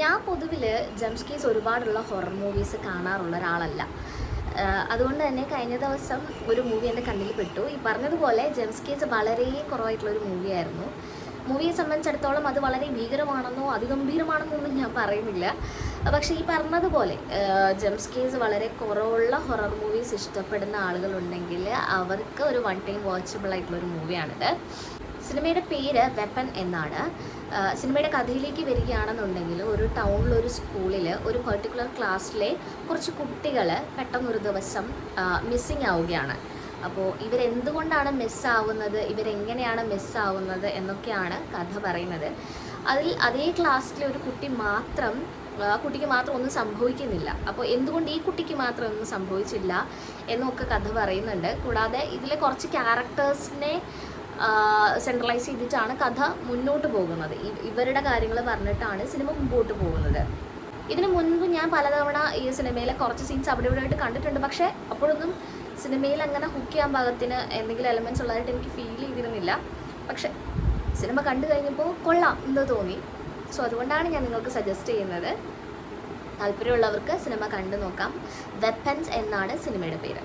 ഞാൻ പൊതുവിൽ ജംസ്കേസ് ഒരുപാടുള്ള horror movies കാണാറുള്ള ഒരാളല്ല. അതുകൊണ്ട് തന്നെ കഴിഞ്ഞ ദിവസം ഒരു മൂവി എൻ്റെ കണ്ണിൽ പെട്ടു. ഈ പറഞ്ഞതുപോലെ ജംസ്കേസ് വളരെ കുറവായിട്ടുള്ളൊരു മൂവിയായിരുന്നു. മൂവിയെ സംബന്ധിച്ചിടത്തോളം അത് വളരെ ഭീകരമാണെന്നോ അതിഗംഭീരമാണെന്നോ ഒന്നും ഞാൻ പറയുന്നില്ല. പക്ഷേ ഈ പറഞ്ഞതുപോലെ ജംസ്കേസ് വളരെ കുറവുള്ള ഹൊറർ മൂവീസ് ഇഷ്ടപ്പെടുന്ന ആളുകളുണ്ടെങ്കിൽ അവർക്ക് ഒരു വൺ ടൈം വാച്ചബിൾ ആയിട്ടുള്ളൊരു മൂവിയാണിത്. സിനിമയുടെ പേര് വെപ്പൺ എന്നാണ്. സിനിമയുടെ കഥയിലേക്ക് വരികയാണെന്നുണ്ടെങ്കിൽ ഒരു ടൗണിലൊരു സ്കൂളിൽ ഒരു പെർട്ടിക്കുലർ ക്ലാസ്സിലെ കുറച്ച് കുട്ടികൾ പെട്ടെന്നൊരു ദിവസം മിസ്സിങ് ആവുകയാണ്. അപ്പോൾ ഇവരെന്തുകൊണ്ടാണ് മിസ്സാവുന്നത്, ഇവരെങ്ങനെയാണ് മിസ്സാവുന്നത് എന്നൊക്കെയാണ് കഥ പറയുന്നത്. അതേ ക്ലാസ്സിലെ ഒരു കുട്ടിക്ക് മാത്രം ഒന്നും സംഭവിക്കുന്നില്ല. അപ്പോൾ എന്തുകൊണ്ട് ഈ കുട്ടിക്ക് മാത്രം ഒന്നും സംഭവിച്ചില്ല എന്നൊക്കെ കഥ പറയുന്നുണ്ട്. കൂടാതെ ഇതിലെ കുറച്ച് ക്യാരക്ടേഴ്സിനെ സെൻട്രലൈസ് ചെയ്തിട്ടാണ് കഥ മുന്നോട്ട് പോകുന്നത്. ഇവരുടെ കാര്യങ്ങൾ പറഞ്ഞിട്ടാണ് സിനിമ മുമ്പോട്ട് പോകുന്നത്. ഇതിനു മുൻപ് ഞാൻ പലതവണ ഈ സിനിമയിലെ കുറച്ച് സീൻസ് അവിടെ ഇവിടെ ആയിട്ട് കണ്ടിട്ടുണ്ട്. പക്ഷേ അപ്പോഴൊന്നും സിനിമയിൽ അങ്ങനെ ഹുക്ക് ചെയ്യാൻ പാകത്തിന് എന്തെങ്കിലും എലമെൻറ്റ്സ് ഉള്ളതായിട്ട് എനിക്ക് ഫീൽ ചെയ്തിരുന്നില്ല. പക്ഷേ സിനിമ കണ്ടു കഴിഞ്ഞപ്പോൾ കൊള്ളാം എന്ന് തോന്നി. സോ അതുകൊണ്ടാണ് ഞാൻ നിങ്ങൾക്ക് സജസ്റ്റ് ചെയ്യുന്നത്. താല്പര്യമുള്ളവർക്ക് സിനിമ കണ്ടു നോക്കാം. വെപ്പൺസ് എന്നാണ് സിനിമയുടെ പേര്.